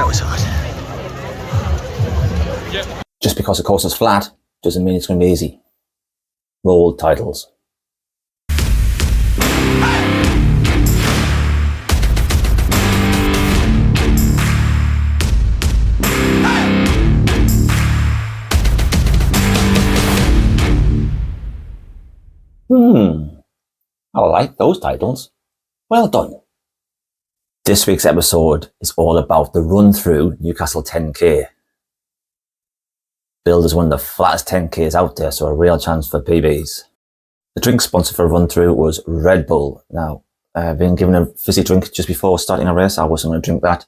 that was hard. Just because the course is flat doesn't mean it's going to be easy. Roll titles. I like those titles. Well done. This week's episode is all about the run-through Newcastle 10K. Billed as one of the flattest 10Ks out there, so a real chance for PBs. The drink sponsor for run-through was Red Bull. Now, I've been given a fizzy drink just before starting a race. I wasn't going to drink that.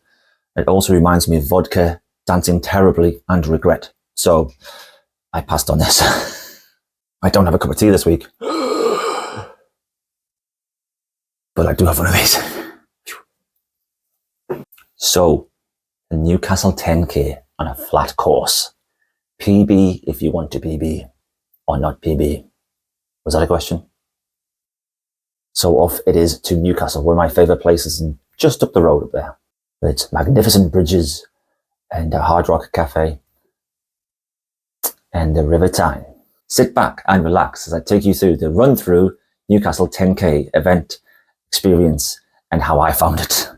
It also reminds me of vodka, dancing terribly, and regret. So, I passed on this. I don't have a cup of tea this week. But I do have one of these. So, the Newcastle 10K on a flat course. PB if you want to PB, or not PB. Was that a question? So off it is to Newcastle, one of my favourite places, and just up the road up there. With its magnificent bridges, and a Hard Rock Cafe, and the River Tyne. Sit back and relax as I take you through the run-through Newcastle 10K event experience and how I found it.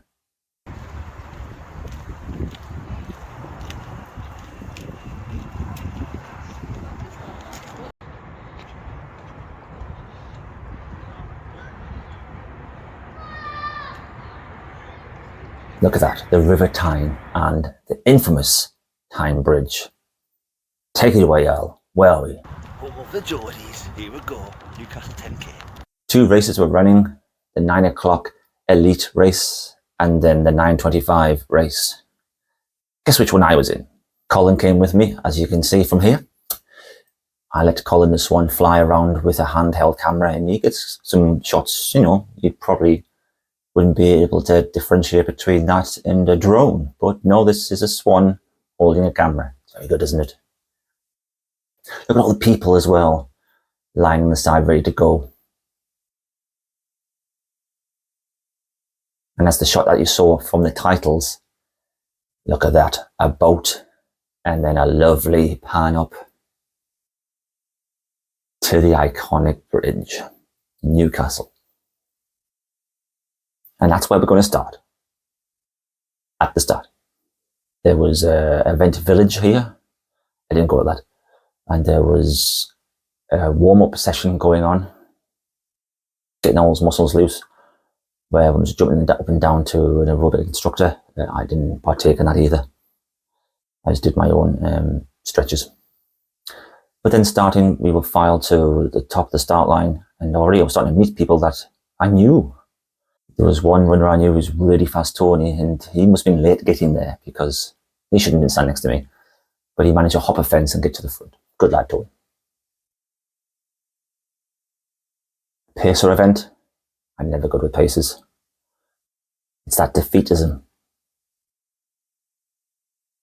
Look at that, the River Tyne and the infamous Tyne Bridge. Take it away, Al. Where are we? Home of the Geordies. Here we go. Newcastle 10K. Two races were running. The 9 o'clock elite race and then the 9:25 race. Guess which one I was in? Colin came with me, as you can see from here. I let Colin the Swan fly around with a handheld camera and you get some shots, you probably wouldn't be able to differentiate between that and a drone. But no, this is a Swan holding a camera. It's very good, isn't it? Look at all the people as well, lying on the side ready to go. And that's the shot that you saw from the titles. Look at that, a boat, and then a lovely pan up to the iconic bridge, Newcastle. And that's where we're going to start. At the start. There was an event village here. I didn't go to that. And there was a warm-up session going on, getting all those muscles loose, where I was jumping up and down to an aerobic instructor. I didn't partake in that either. I just did my own stretches. But then we were filed to the top of the start line, and already I was starting to meet people that I knew. There was one runner I knew who was really fast, Tony, and he must have been late getting there because he shouldn't have been standing next to me. But he managed to hop a fence and get to the front. Good lad, Tony. Pacer event. I'm never good with paces. It's that defeatism.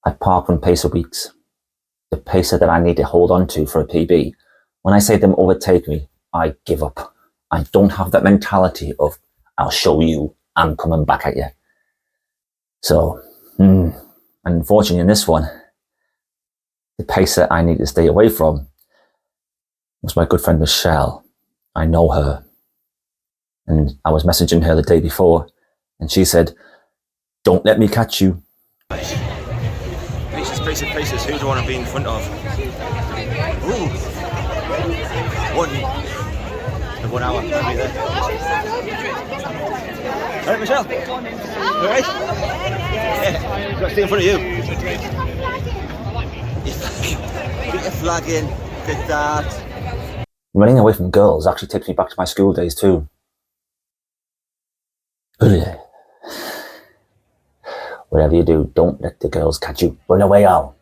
I park on pacer weeks. The pacer that I need to hold on to for a PB. When I say them overtake me, I give up. I don't have that mentality of, I'll show you, I'm coming back at you. So, unfortunately in this one, the pacer I need to stay away from was my good friend Michelle. I know her. And I was messaging her the day before, and she said, "Don't let me catch you." Paces. Who do you want to be in front of? Ooh. 1 hour. I'll be there. Alright, Michelle. Alright? Yeah. Got to stay in front of you. Get your flag in. Get that. Running away from girls actually takes me back to my school days too. Whatever you do, don't let the girls catch you. Run away, Al.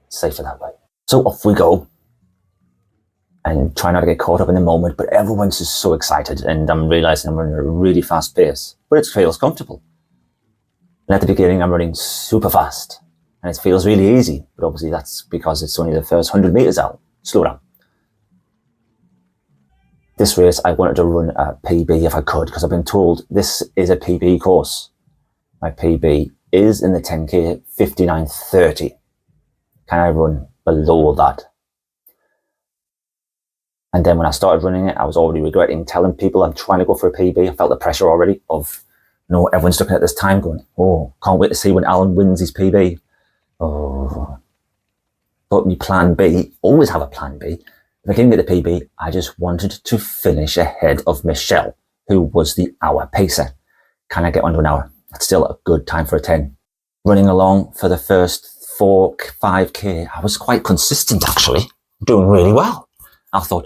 Safer that way. So off we go. And try not to get caught up in the moment, but everyone's just so excited and I'm realising I'm running at a really fast pace. But it feels comfortable. And at the beginning I'm running super fast. And it feels really easy. But obviously that's because it's only the first 100 metres out. Slow down. This race I wanted to run a PB if I could, because I've been told this is a PB course. My PB is in the 10K 59:30. Can I run below that? And then when I started running it, I was already regretting telling people I'm trying to go for a PB. I felt the pressure already of, everyone's looking at this time going, oh, can't wait to see when Alan wins his PB. Oh. But my plan B, always have a plan B. If I didn't get the PB, I just wanted to finish ahead of Michelle, who was the hour pacer. Can I get under an hour? That's still a good time for a 10. Running along for the first 5K, I was quite consistent actually, doing really well. I thought,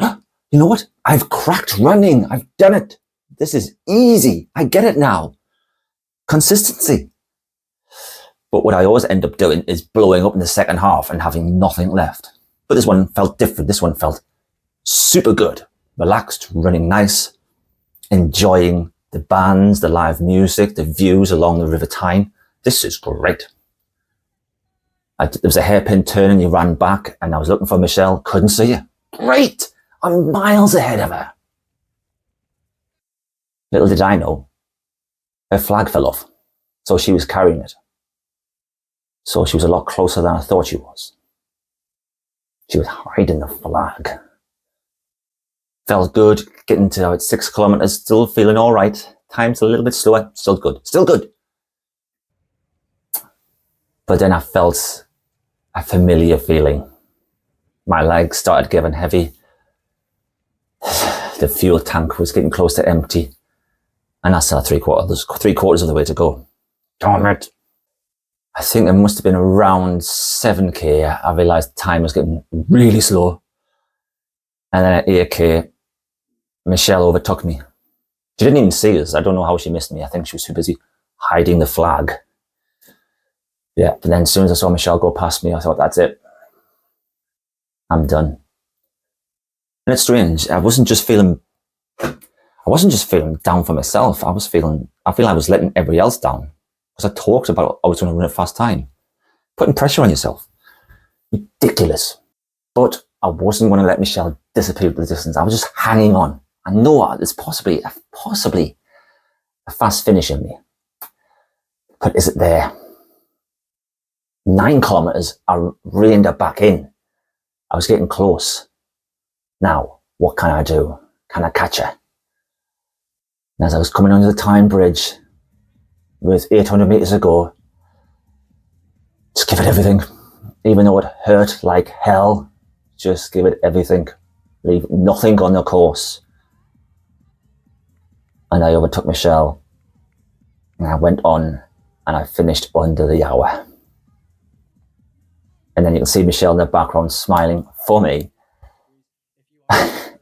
you know what? I've cracked running. I've done it. This is easy. I get it now. Consistency. But what I always end up doing is blowing up in the second half and having nothing left. But this one felt different. This one felt super good. Relaxed, running nice, enjoying the bands, the live music, the views along the River Tyne. This is great. There was a hairpin turn and you ran back and I was looking for Michelle. Couldn't see you. Great! I'm miles ahead of her. Little did I know, her flag fell off. So she was carrying it. So she was a lot closer than I thought she was. She was hiding the flag. Felt good, getting to about 6 kilometers, still feeling all right. Time's a little bit slower, still good, still good. But then I felt a familiar feeling. My legs started getting heavy. The fuel tank was getting close to empty. And I still had three quarters of the way to go. Darn it. I think it must have been around 7K. I realised time was getting really slow. And then at 8K, Michelle overtook me. She didn't even see us. I don't know how she missed me. I think she was too busy hiding the flag. Yeah, but then as soon as I saw Michelle go past me, I thought, that's it. I'm done. And it's strange. I wasn't just feeling down for myself. I feel I was letting everybody else down. Because I talked about I was going to run a fast time. Putting pressure on yourself. Ridiculous. But I wasn't going to let Michelle disappear with the distance. I was just hanging on. I know there's possibly a fast finish in me. But is it there? 9 kilometers, I reined her back in. I was getting close. Now, what can I do? Can I catch her? And as I was coming under the Tyne Bridge with 800 meters to go, just give it everything. Even though it hurt like hell, just give it everything. Leave nothing on the course. And I overtook Michelle. And I went on and I finished under the hour. And then you can see Michelle in the background smiling for me.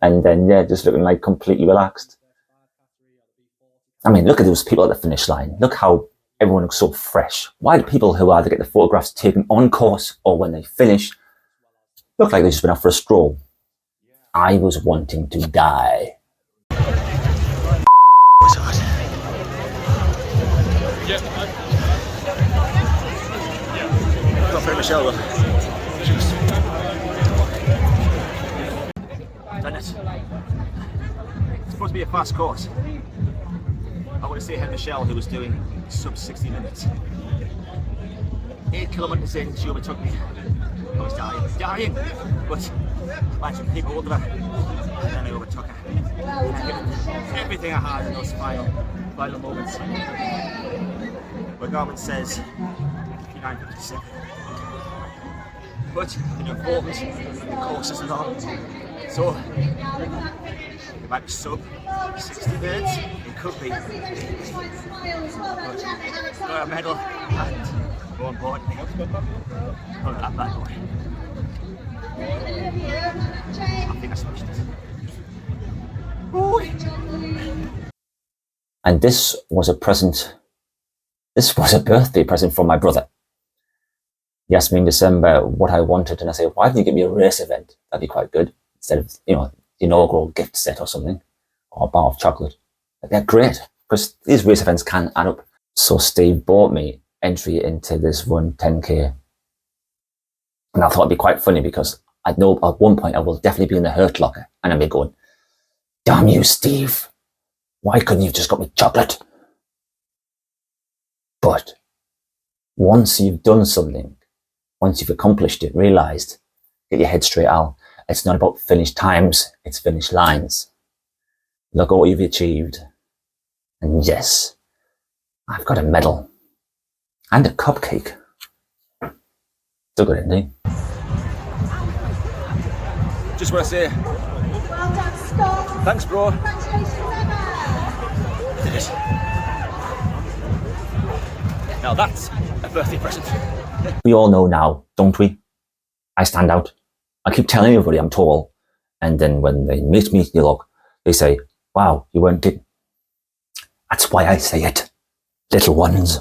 And then, yeah, just looking like completely relaxed. I mean, look at those people at the finish line. Look how everyone looks so fresh. Why do people who either get the photographs taken on course or when they finish look like they've just been out for a stroll? I was wanting to die. Not for Michelle though. Done it. It's supposed to be a fast course. I want to say Michelle, who was doing sub 60 minutes. 8 kilometers in, she overtook me. I was dying. But imagine people older her, and then I overtook her. And I gave everything I had in those final moments. Where Garmin says 59:57. But the important, the course is long. So it might be sub 60 minutes, it could be. But got a medal and more importantly, not that bad boy. I think I smashed it. And this was a birthday present from my brother. He asked me in December what I wanted, and I said, why didn't you give me a race event? That'd be quite good. Instead of, the inaugural gift set or something, or a bar of chocolate. They're great, because these race events can add up. So Steve bought me entry into this Run 10K. And I thought it'd be quite funny because I know at one point I will definitely be in the hurt locker and I'll be going, damn you, Steve. Why couldn't you have just got me chocolate? But once you've done something, once you've accomplished it, realised, get your head straight, Al. It's not about finished times, it's finished lines. Look at what you've achieved. And yes, I've got a medal. And a cupcake. Still good, isn't he? Just want to say, Well done, Scott. thanks, bro. Congratulations, Emma. Did it. Now that's a birthday present. We all know now, don't we? I stand out. I keep telling everybody I'm tall. And then when they meet me, they say, wow, you weren't kidding. That's why I say it. Little ones.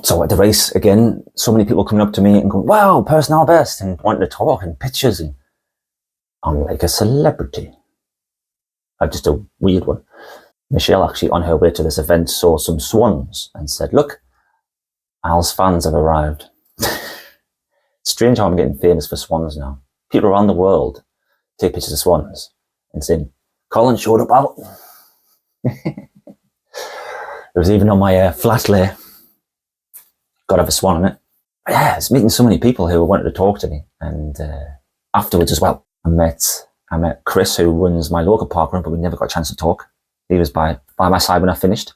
So at the race, again, so many people coming up to me and going, wow, personal best, and wanting to talk and pictures, and I'm like a celebrity. I'm just a weird one. Michelle actually on her way to this event saw some swans and said, look, Al's fans have arrived. Strange how I'm getting famous for swans now. People around the world take pictures of swans and say, Colin showed up, Al. It was even on my flat lay. Got to have a swan on it. But yeah, it's meeting so many people who wanted to talk to me. And afterwards as well, I met Chris, who runs my local parkrun, but we never got a chance to talk. He was by my side when I finished.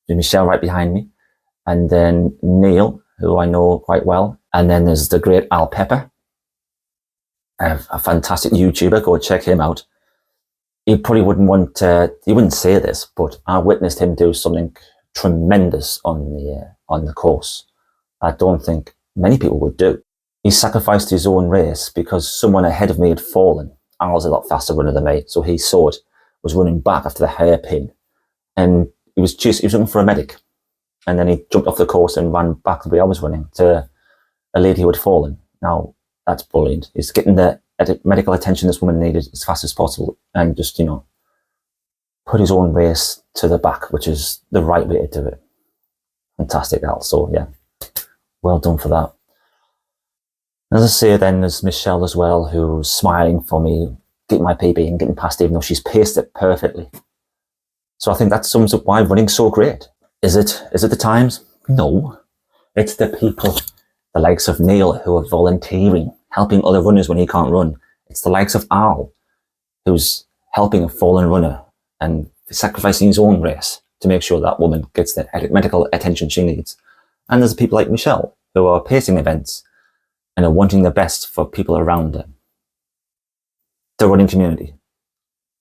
There's Michelle right behind me. And then Neil, who I know quite well. And then there's the great Al Pepper, a fantastic YouTuber. Go check him out. He probably wouldn't want he wouldn't say this, but I witnessed him do something tremendous on the course. I don't think many people would do. He sacrificed his own race because someone ahead of me had fallen. I was a lot faster runner than me, so he saw it, was running back after the hairpin, and he was looking for a medic. And then he jumped off the course and ran back the way I was running to a lady who had fallen. Now, that's brilliant. He's getting the medical attention this woman needed as fast as possible, and just, put his own race to the back, which is the right way to do it. Fantastic, Al. So, yeah, well done for that. As I say, then there's Michelle as well, who's smiling for me, getting my PB and getting past, even though she's paced it perfectly. So I think that sums up why running's so great. Is it the times? No. It's the people, the likes of Neil, who are volunteering, helping other runners when he can't run. It's the likes of Al, who's helping a fallen runner and sacrificing his own race to make sure that woman gets the medical attention she needs. And there's people like Michelle, who are pacing events and are wanting the best for people around her. The running community.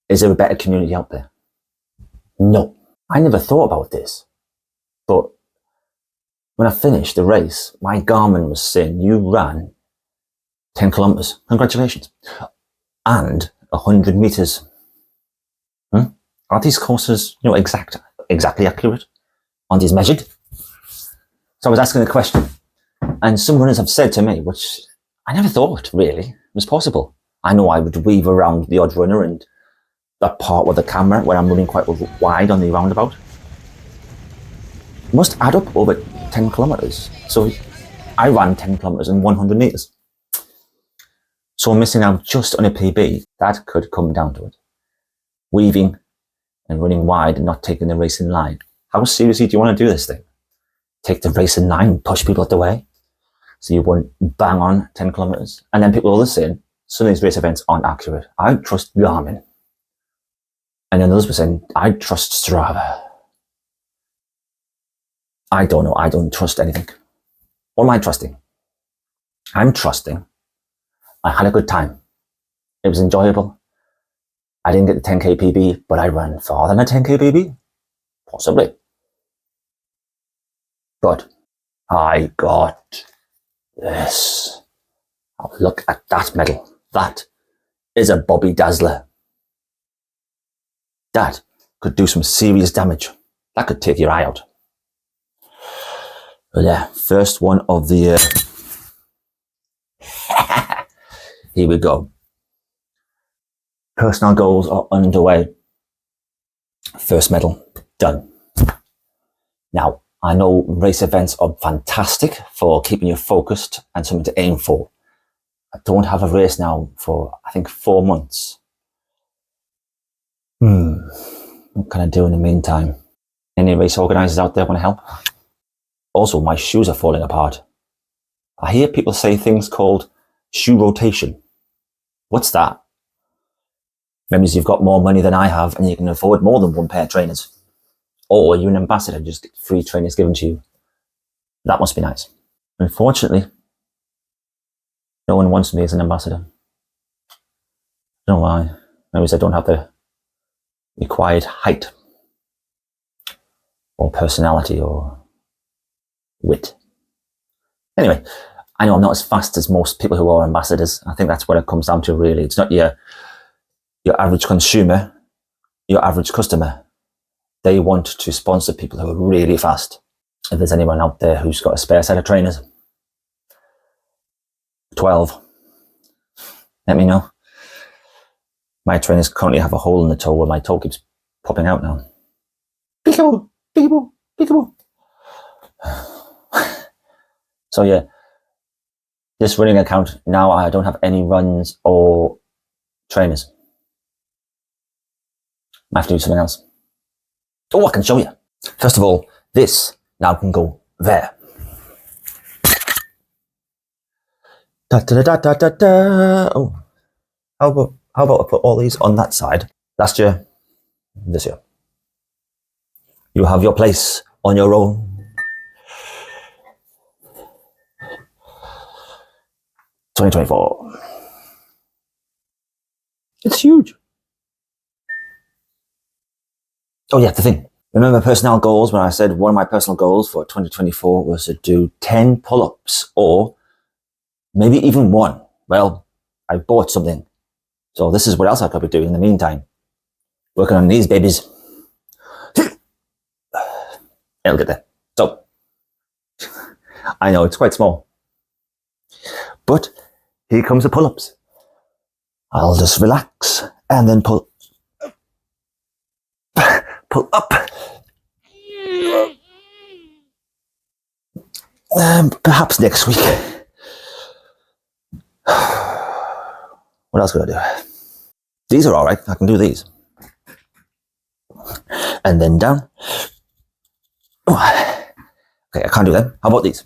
Is there a better community out there? No. I never thought about this. But when I finished the race, my Garmin was saying, you ran 10 kilometers. Congratulations. And 100 meters. Are these courses, exactly accurate? Aren't these measured? So I was asking a question. And some runners have said to me, which I never thought really was possible. I know I would weave around the odd runner and that part with the camera when I'm running quite wide on the roundabout. Must add up over 10 kilometers. So I ran 10 kilometers in 100 meters. So I'm missing out just on a PB. That could come down to it. Weaving and running wide and not taking the race in line. How seriously do you want to do this thing? Take the race in line, push people out the way. So you won't bang on 10 kilometers. And then people are saying, some of these race events aren't accurate. I trust Garmin. And then others were saying, I trust Strava. I don't know. I don't trust anything. What am I trusting? I'm trusting I had a good time. It was enjoyable. I didn't get the 10k PB, but I ran farther than a 10k PB. Possibly. But I got this. Oh, look at that medal. That is a Bobby Dazzler. That could do some serious damage. That could take your eye out. But yeah, first one of the year. Here we go. Personal goals are underway. First medal, done. Now, I know race events are fantastic for keeping you focused and something to aim for. I don't have a race now for, I think, 4 months. What can I do in the meantime? Any race organisers out there want to help? Also, my shoes are falling apart. I hear people say things called shoe rotation. What's that? Means you've got more money than I have and you can afford more than one pair of trainers. Or you're an ambassador, just get free trainers given to you. That must be nice. Unfortunately, no one wants me as an ambassador. I don't know why. Maybe I don't have the required height or personality or wit. Anyway, I know I'm not as fast as most people who are ambassadors. I think that's what it comes down to, really. It's not your average consumer, your average customer. They want to sponsor people who are really fast. If there's anyone out there who's got a spare set of trainers, 12, let me know. My trainers currently have a hole in the toe where my toe keeps popping out now. Peekaboo, peekaboo, peekaboo. So yeah, this running account, now I don't have any runs or trainers. I have to do something else. Oh, I can show you. First of all, this now can go there. Da, da, da, da, da, da. Oh, how about I put all these on that side? Last year, this year. You have your place on your own. $2024. It's huge. Oh yeah, the thing. Remember personnel goals when I said one of my personal goals for 2024 was to do 10 pull-ups or maybe even one. Well, I bought something. So this is what else I could be doing in the meantime. Working on these babies. It'll get there. So, I know it's quite small. But here comes the pull-ups. I'll just relax and then pull up. Perhaps next week. What else could I do? These are all right. I can do these. And then down. Okay, I can't do them. How about these?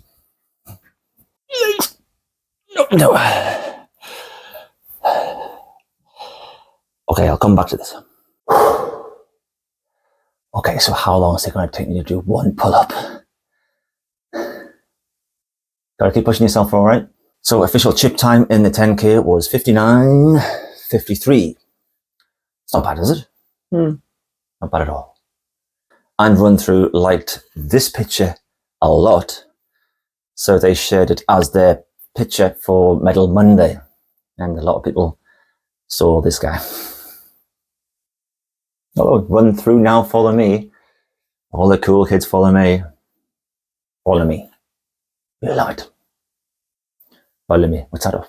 No. Okay, I'll come back to this. Okay, so how long is it going to take me to do one pull-up? Gotta keep pushing yourself, all right? So official chip time in the 10K was 59:53. It's not bad, is it? Not bad at all. And RunThrough liked this picture a lot, so they shared it as their picture for Medal Monday. And a lot of people saw this guy. Oh, RunThrough now, follow me. All the cool kids follow me. Follow me. You love it. Follow me. What's that of?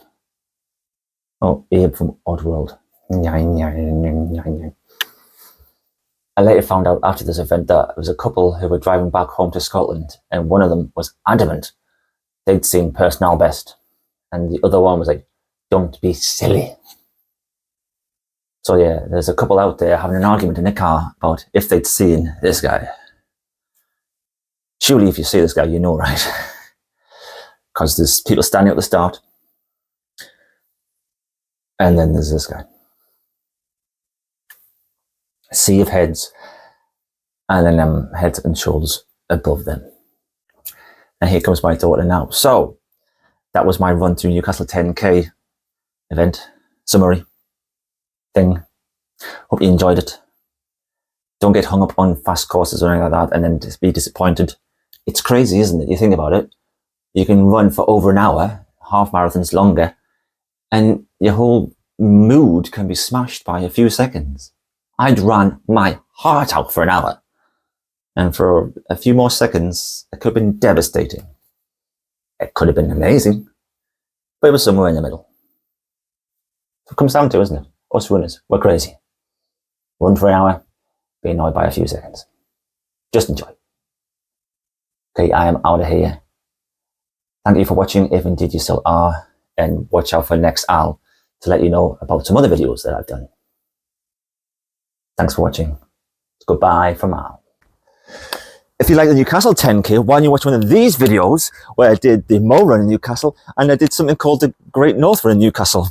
Oh, Abe from Oddworld. I later found out after this event that there was a couple who were driving back home to Scotland, and one of them was adamant they'd seen Personnel Best, and the other one was like, don't be silly. So yeah, there's a couple out there having an argument in the car about if they'd seen this guy. Surely if you see this guy, you know, right? Because there's people standing at the start. And then there's this guy. A sea of heads. And then heads and shoulders above them. And here comes my daughter now. So, that was my RunThrough Newcastle 10K event summary thing. Hope you enjoyed it. Don't get hung up on fast courses or anything like that and then just be disappointed. It's crazy, isn't it? You think about it. You can run for over an hour, half marathons longer, and your whole mood can be smashed by a few seconds. I'd ran my heart out for an hour, and for a few more seconds, it could have been devastating. It could have been amazing, but it was somewhere in the middle. It comes down to, isn't it? Us runners, we're crazy. Run for an hour, be annoyed by a few seconds. Just enjoy. Okay, I am out of here. Thank you for watching, if indeed you still are, and watch out for next Al to let you know about some other videos that I've done. Thanks for watching. Goodbye from Al. if you like the Newcastle 10K, why don't you watch one of these videos where I did the Mo Run in Newcastle and I did something called the Great North Run in Newcastle.